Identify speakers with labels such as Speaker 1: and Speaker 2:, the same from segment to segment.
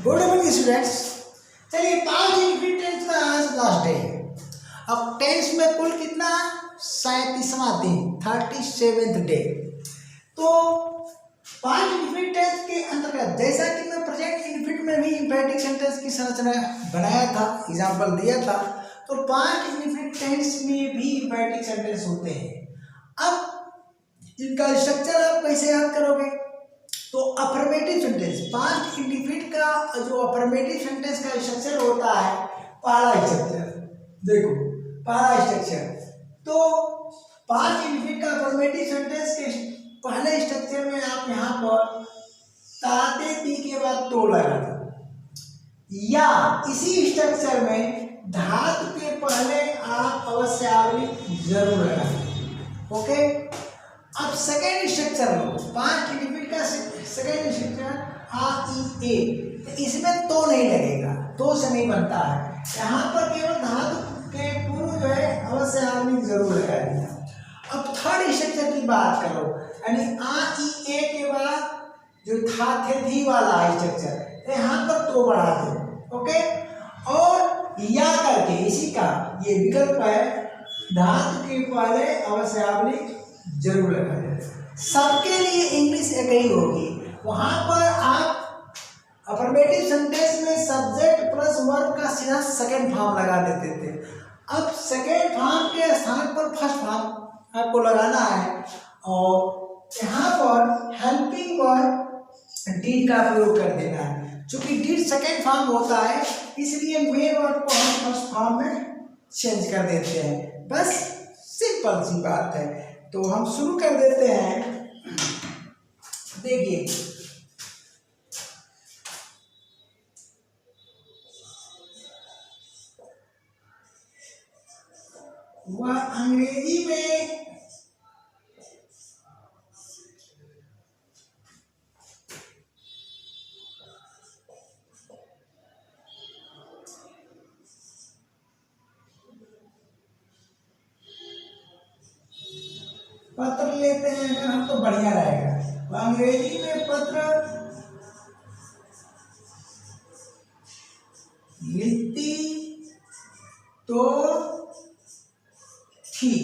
Speaker 1: Good evening students. चलिए 5 infinite tense का आज लास्ट डे है। अब टेंस में कुल कितना 37वां दिन 37th डे। तो 5 इनफिनिट टेंस के अंतर्गत जैसा कि मैं प्रेजेंट इनफिनिट में भी इंफिनिटिव सेंटेंस की संरचना बनाया था, एग्जाम्पल दिया था, तो 5 इनफिनिट टेंस में भी इंफिनिटिव सेंटेंस होते हैं। अब इनका स्ट्रक्चर आप कैसे याद करोगे? तो अफर्मेटिव सेंटेंस पास्ट इंडिफिनिट का जो अफर्मेटिव सेंटेंस का स्ट्रक्चर होता है, पहला स्ट्रक्चर देखो, पहला स्ट्रक्चर तो पास्ट इंडिफिनिट का अफर्मेटिव सेंटेंस के पहले स्ट्रक्चर में आप यहाँ पर ताते ती के बाद तो लगा दो, या इसी स्ट्रक्चर में धातु के पहले आप अवश्यावली जरूर लगा दो। ओके, अब सेकेंड स्ट्रक्चर लो, पास्ट इंडिफिनिट का सेकेंड स्ट्रक्चर आ ई ए, इसमें तो नहीं लगेगा, तो से नहीं बनता है। यहाँ पर केवल धातु के पूर्व जो है अवश्यावली जरूर लगा दिया। अब थर्ड स्ट्रक्चर की बात करो, यानी आ ई ए के बाद जो था थे थी वाला स्ट्रक्चर, यहाँ पर तो बढ़ा दो। ओके, और या करके इसी का ये विकल्प है, धातु के पहले अवश्यावली जरूर लगा दें। सबके लिए इंग्लिश एक ही होगी। वहां पर आप अफर्मेटिव सेंटेंस में सब्जेक्ट प्लस वर्ब का सीधा सेकेंड फॉर्म लगा देते थे। अब सेकेंड फॉर्म के स्थान पर फर्स्ट फॉर्म आपको लगाना है, और यहाँ पर हेल्पिंग वर्ब डीड का प्रयोग कर देना है। चूंकि डीड सेकेंड फॉर्म होता है, इसलिए मेन वर्ब को हम फर्स्ट फॉर्म में चेंज कर देते हैं। बस सिंपल सी बात है। तो हम शुरू कर देते हैं। देखिए, वह अंग्रेजी में पत्र लेते हैं अगर हम तो बढ़िया रहेगा। वह अंग्रेजी में पत्र लिखती तो थी,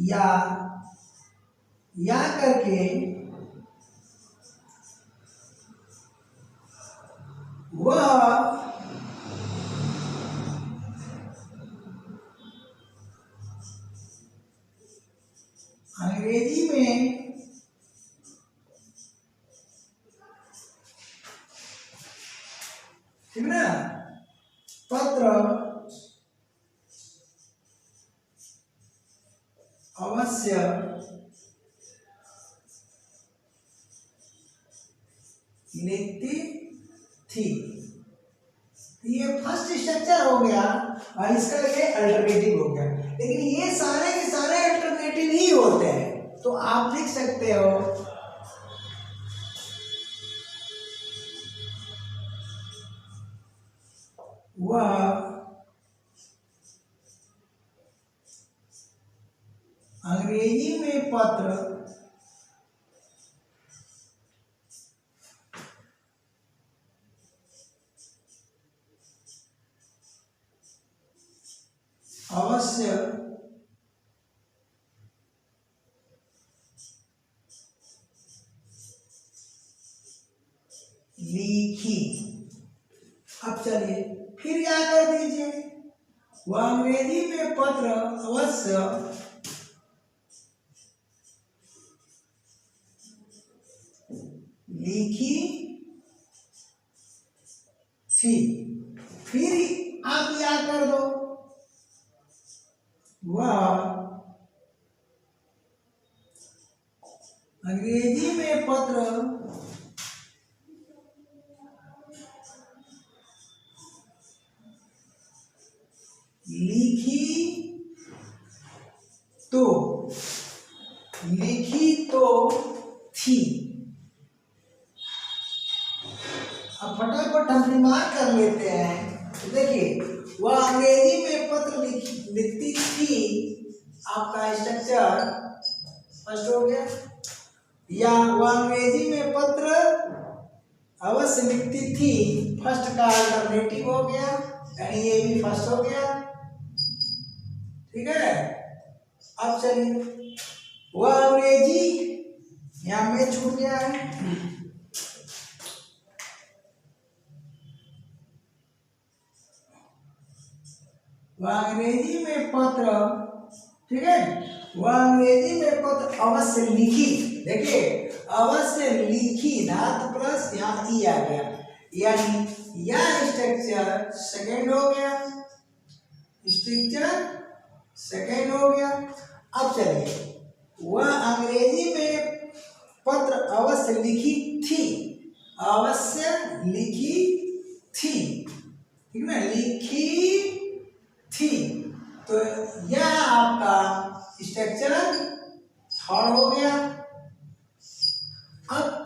Speaker 1: या करके वह अंग्रेजी में ठीक ना, पत्र अवश्य लिखती थी। ये फर्स्ट स्ट्रक्चर हो गया और इसका ये अल्टरनेटिव हो गया। लेकिन ये सारे के सारे अल्टरनेटिव ही होते हैं, तो आप लिख सकते हो वह अंग्रेजी में पत्र अवश्य लिखी। अब चलिए फिर क्या कर दीजिए, वह अंग्रेजी में पत्र अवश्य लिखी थी। फिर आप क्या कर दो, वह अंग्रेजी में पत्र लिखी तो थी। अब फटाफट हम रिमार्क कर लेते हैं। तो देखिए, वह अंग्रेजी में पत्र लिखती थी, आपका स्ट्रक्चर फर्स्ट हो गया, या वह अंग्रेजी में पत्र अवश्य लिखती थी, फर्स्ट का अल्टरनेटिव हो गया, यानी ये भी फर्स्ट हो गया। ठीक है, अब चलिए वह अंग्रेजी, यहाँ में छूट गया है, वह अंग्रेजी में पत्र, ठीक है, वह अंग्रेजी में पत्र अवश्य लिखी। देखिए अवश्य लिखी, धातु प्लस यहाँ ई आ गया, यानी यह स्ट्रक्चर सेकेंड हो गया, स्ट्रक्चर सेकेंड हो गया। अब चलिए वह अंग्रेजी में पत्र अवश्य लिखी थी, अवश्य लिखी थी, ठीक ना, लिखी थी, तो यह आपका स्ट्रक्चर थर्ड हो गया। अब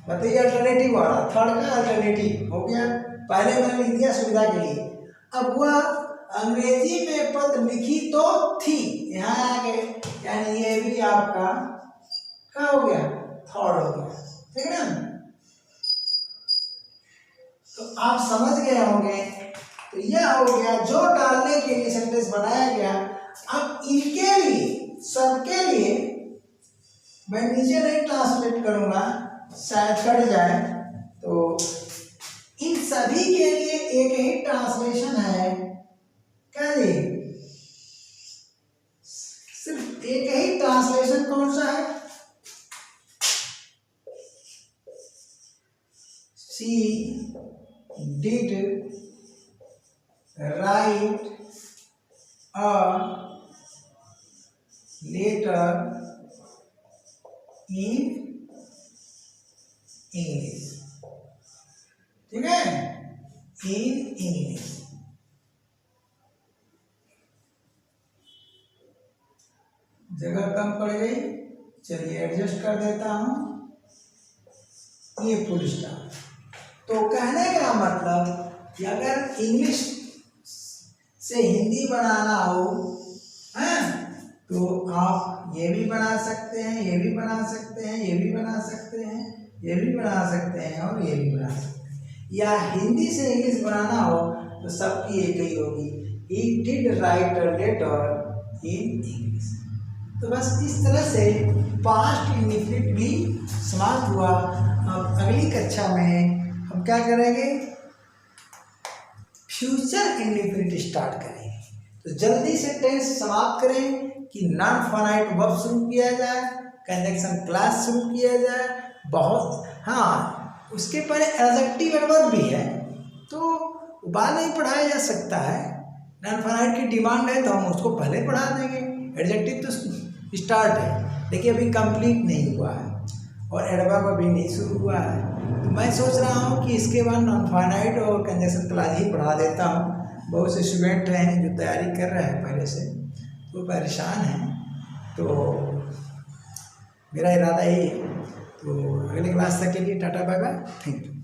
Speaker 1: बताइए अल्टरनेटिव वाला, थर्ड का अल्टरनेटिव हो गया, पहले मैंने लिख दिया सुविधा के लिए। अब वह अंग्रेजी में पत्र लिखी तो थी, यहाँ आ गए, यानी ये भी आपका क्या हो गया, थर्ड हो गया, ठीक है ना। तो आप समझ गए होंगे, तो यह हो गया जो डालने के लिए सेंटेंस बनाया गया। अब इनके लिए, सबके लिए मैं नीचे नहीं ट्रांसलेट करूंगा, शायद कट जाए, तो इन सभी के लिए एक ही ट्रांसलेशन है, क्या जी, सिर्फ एक ही ट्रांसलेशन, कौन सा है, she did write a letter in English, ठीक है, in English। जगह कम पड़ गई, चलिए एडजस्ट कर देता हूं, ये फुल स्टॉप। तो कहने का मतलब कि अगर इंग्लिश से हिंदी बनाना हो, हैं, तो आप ये भी बना सकते हैं, ये भी बना सकते हैं, ये भी बना सकते हैं, ये भी बना सकते हैं, और ये भी बना सकते हैं। या हिंदी से इंग्लिश बनाना हो तो सबकी एक ही होगी, he did write a letter in English। तो बस इस तरह से पास्ट इंडेफिनिट भी समाप्त हुआ। अब अगली कक्षा में हम क्या करेंगे, फ्यूचर इंडेफिनिट स्टार्ट करेंगे। तो जल्दी से टेंस समाप्त करें कि नॉन फाइनाइट वर्ब शुरू किया जाए, कंजंक्शन क्लास शुरू किया जाए, बहुत, हाँ उसके पहले एडजेक्टिव एडवर्ब भी है, तो बाद नहीं पढ़ाया जा सकता है। नॉन फाइनाइट की डिमांड है तो हम उसको पहले पढ़ा देंगे, एडजेक्टिव तो स्टार्ट है लेकिन अभी कंप्लीट नहीं हुआ है, और एडवर्ब अभी नहीं शुरू हुआ है। तो मैं सोच रहा हूँ कि इसके बाद नॉन फाइनाइट और कंजंक्शन क्लास ही पढ़ा देता हूँ। बहुत से स्टूडेंट हैं जो तैयारी कर रहे हैं पहले से, तो परेशान हैं, तो मेरा इरादा यही है। तो अगले क्लास तक के लिए tata bye bye, thank you.